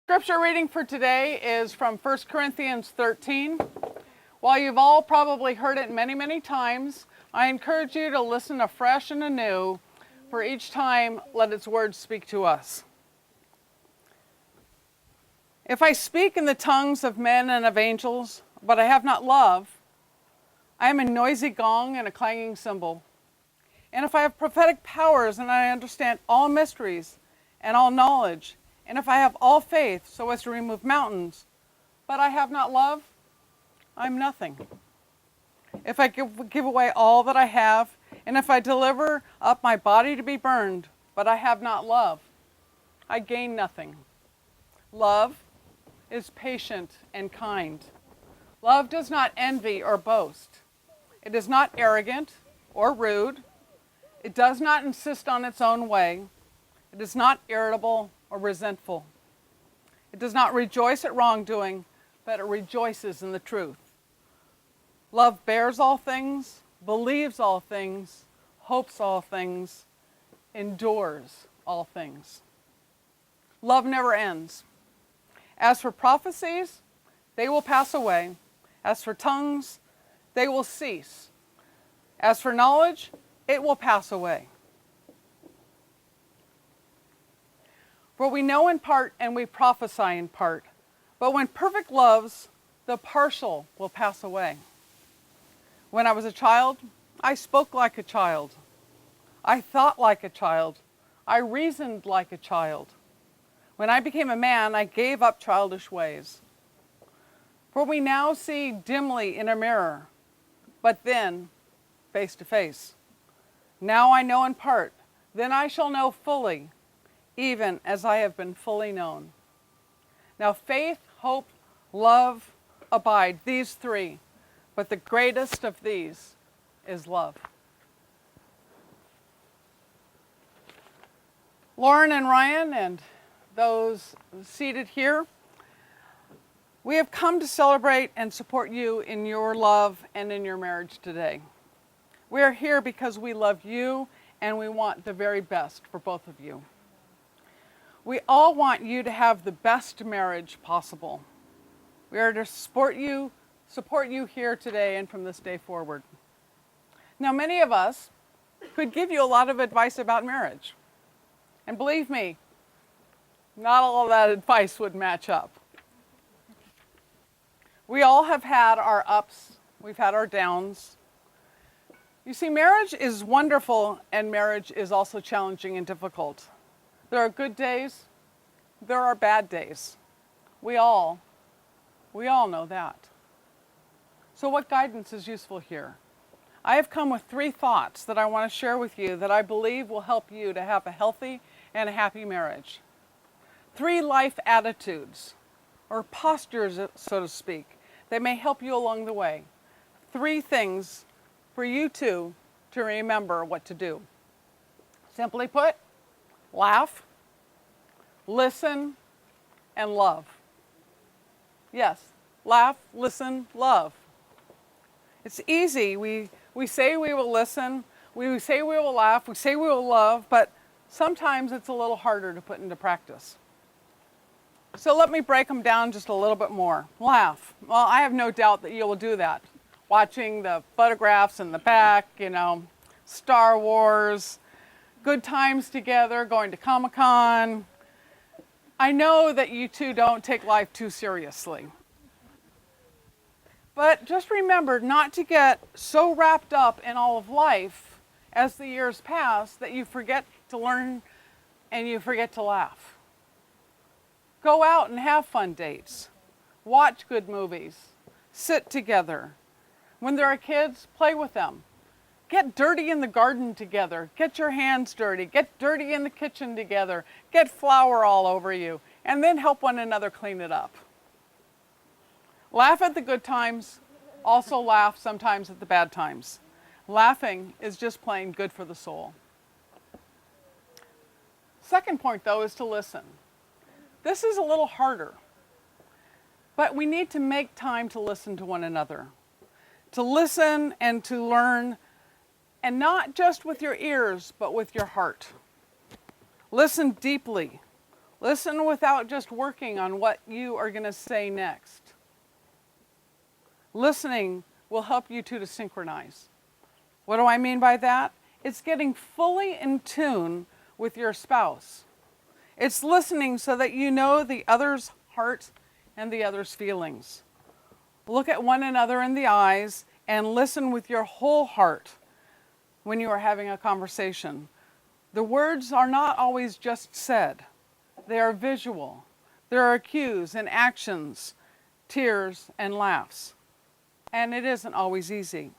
Scripture reading for today is from 1 Corinthians 13. While you've all probably heard it many, many times, I encourage you to listen afresh and anew, for each time let its words speak to us. If I speak in the tongues of men and of angels, but I have not love, I am a noisy gong and a clanging cymbal. And if I have prophetic powers and I understand all mysteries and all knowledge, and if I have all faith so as to remove mountains, but I have not love, I'm nothing. If I give away all that I have, and if I deliver up my body to be burned, but I have not love, I gain nothing. Love is patient and kind. Love does not envy or boast. It is not arrogant or rude. It does not insist on its own way. It is not irritable or resentful. It does not rejoice at wrongdoing, but it rejoices in the truth. Love bears all things, believes all things, hopes all things, endures all things. Love never ends. As for prophecies, they will pass away. As for tongues, they will cease. As for knowledge, it will pass away. For we know in part and we prophesy in part. But when perfect loves, the partial will pass away. When I was a child, I spoke like a child. I thought like a child. I reasoned like a child. When I became a man, I gave up childish ways. For we now see dimly in a mirror, but then face to face. Now I know in part, then I shall know fully, even as I have been fully known. Now faith, hope, love abide, these three, but the greatest of these is love. Lauren and Ryan and those seated here, we have come to celebrate and support you in your love and in your marriage today. We are here because we love you and we want the very best for both of you. We all want you to have the best marriage possible. We are to support you here today and from this day forward. Now, many of us could give you a lot of advice about marriage. And believe me, not all of that advice would match up. We all have had our ups, we've had our downs. You see, marriage is wonderful and marriage is also challenging and difficult. There are good days, there are bad days. We all know that. So what guidance is useful here? I have come with 3 thoughts that I want to share with you that I believe will help you to have a healthy and a happy marriage. 3 life attitudes, or postures, so to speak, that may help you along the way. 3 things for you two to remember what to do. Simply put, laugh, listen, and love. Yes, laugh, listen, love. It's easy. We say we will listen, we say we will laugh, we say we will love, but sometimes it's a little harder to put into practice. So let me break them down just a little bit more. Laugh. Well, I have no doubt that you will do that. Watching the photographs in the back, Star Wars, good times together, going to Comic-Con. I know that you two don't take life too seriously. But just remember not to get so wrapped up in all of life as the years pass that you forget to learn and you forget to laugh. Go out and have fun dates. Watch good movies. Sit together. When there are kids, play with them. Get dirty in the garden together. Get your hands dirty. Get dirty in the kitchen together. Get flour all over you. And then help one another clean it up. Laugh at the good times. Also laugh sometimes at the bad times. Laughing is just plain good for the soul. Second point, though, is to listen. This is a little harder. But we need to make time to listen to one another. To listen and to learn, and not just with your ears, but with your heart. Listen deeply. Listen without just working on what you are going to say next. Listening will help you two to synchronize. What do I mean by that? It's getting fully in tune with your spouse. It's listening so that you know the other's heart and the other's feelings. Look at one another in the eyes and listen with your whole heart when you are having a conversation. The words are not always just said. They are visual. There are cues and actions, tears and laughs. And it isn't always easy.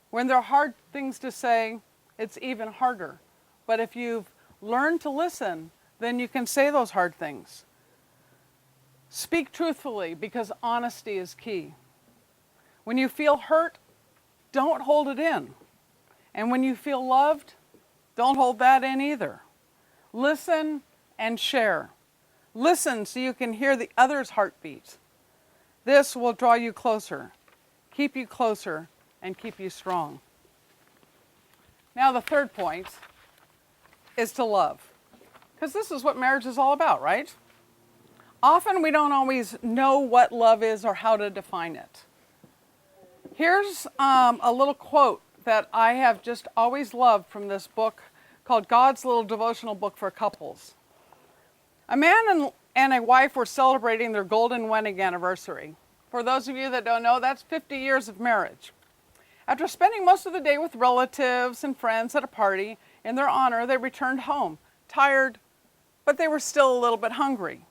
When there are hard things to say, it's even harder. But if you've learned to listen, then you can say those hard things. Speak truthfully, because honesty is key. When you feel hurt, don't hold it in. And when you feel loved, don't hold that in either. Listen and share. Listen so you can hear the other's heartbeat. This will draw you closer, keep you closer, and keep you strong. Now the third point is to love. Because this is what marriage is all about, right? Often we don't always know what love is or how to define it. Here's a little quote that I have just always loved from this book called God's Little Devotional Book for Couples. A man and a wife were celebrating their golden wedding anniversary. For those of you that don't know, that's 50 years of marriage. After spending most of the day with relatives and friends at a party in their honor, they returned home, tired, but they were still a little bit hungry.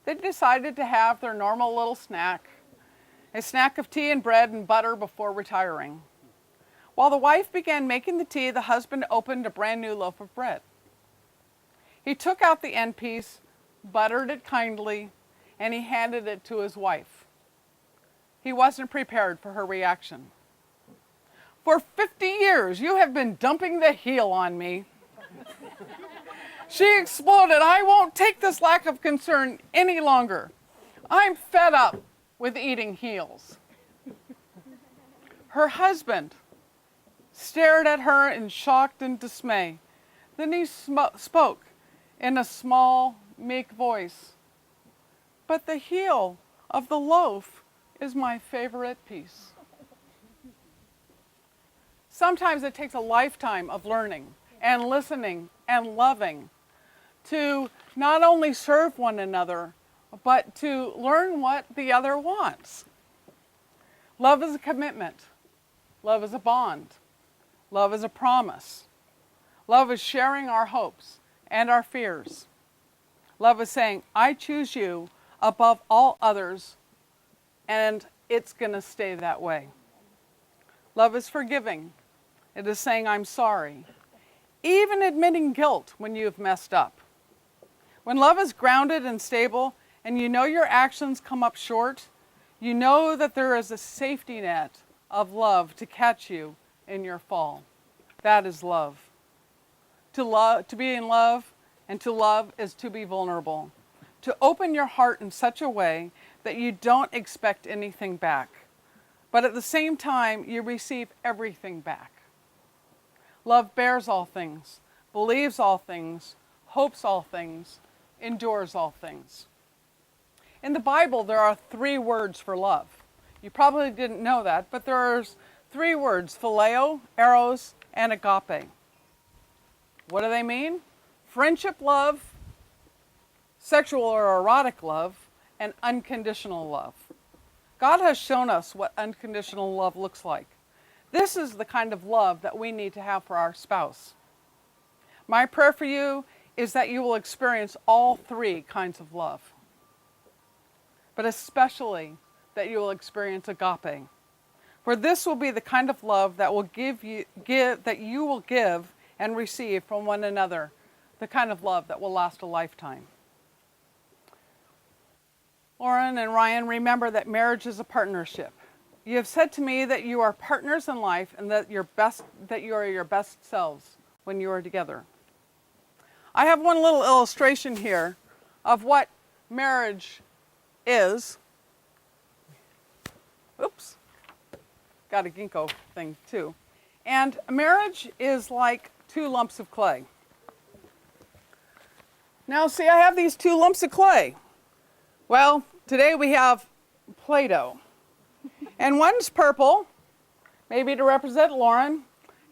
They decided to have their normal little snack, a snack of tea and bread and butter before retiring. While the wife began making the tea, the husband opened a brand new loaf of bread. He took out the end piece, buttered it kindly, and he handed it to his wife. He wasn't prepared for her reaction. For 50 years, you have been dumping the heel on me. She exploded. I won't take this lack of concern any longer. I'm fed up with eating heels. Her husband stared at her in shock and dismay. Then he spoke in a small, meek voice. But the heel of the loaf is my favorite piece. Sometimes it takes a lifetime of learning and listening and loving to not only serve one another, but to learn what the other wants. Love is a commitment. Love is a bond. Love is a promise. Love is sharing our hopes and our fears. Love is saying, I choose you above all others, and it's going to stay that way. Love is forgiving. It is saying, I'm sorry. Even admitting guilt when you've messed up. When love is grounded and stable, and you know your actions come up short, you know that there is a safety net of love to catch you in your fall. That is love. To be in love, and to love is to be vulnerable. To open your heart in such a way that you don't expect anything back, but at the same time, you receive everything back. Love bears all things, believes all things, hopes all things, endures all things. In the Bible, there are 3 words for love. You probably didn't know that, but there's 3 words, phileo, eros, and agape. What do they mean? Friendship love, sexual or erotic love, and unconditional love. God has shown us what unconditional love looks like. This is the kind of love that we need to have for our spouse. My prayer for you is that you will experience all 3 kinds of love, but especially that you will experience agape. For this will be the kind of love that you will give and receive from one another, the kind of love that will last a lifetime. Lauren and Ryan, remember that marriage is a partnership. You have said to me that you are partners in life and that you are your best selves when you are together. I have one little illustration here of what marriage is. Oops, got a ginkgo thing too. And marriage is like 2 lumps of clay. Now see, I have these two lumps of clay. Well, today we have Play-Doh. And one's purple, maybe to represent Lauren,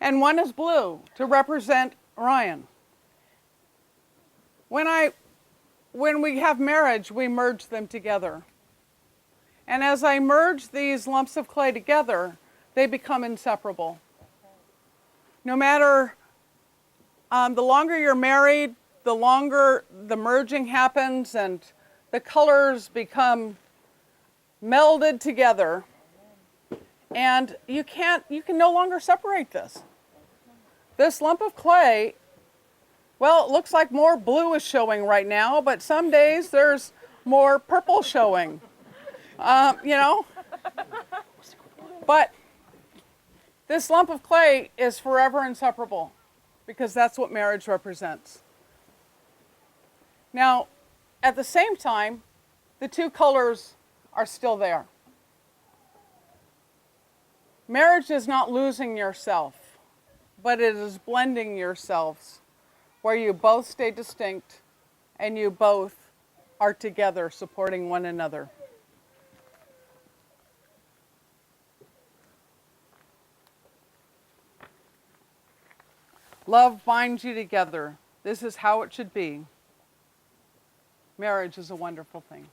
and one is blue to represent Ryan. When we have marriage, we merge them together. And as I merge these lumps of clay together, they become inseparable. No matter, the longer you're married, the longer the merging happens and the colors become melded together. And you can no longer separate this. This lump of clay, well, it looks like more blue is showing right now, but some days there's more purple showing, you know. But this lump of clay is forever inseparable because that's what marriage represents. Now, at the same time, the two colors are still there. Marriage is not losing yourself, but it is blending yourselves where you both stay distinct and you both are together supporting one another. Love binds you together. This is how it should be. Marriage is a wonderful thing.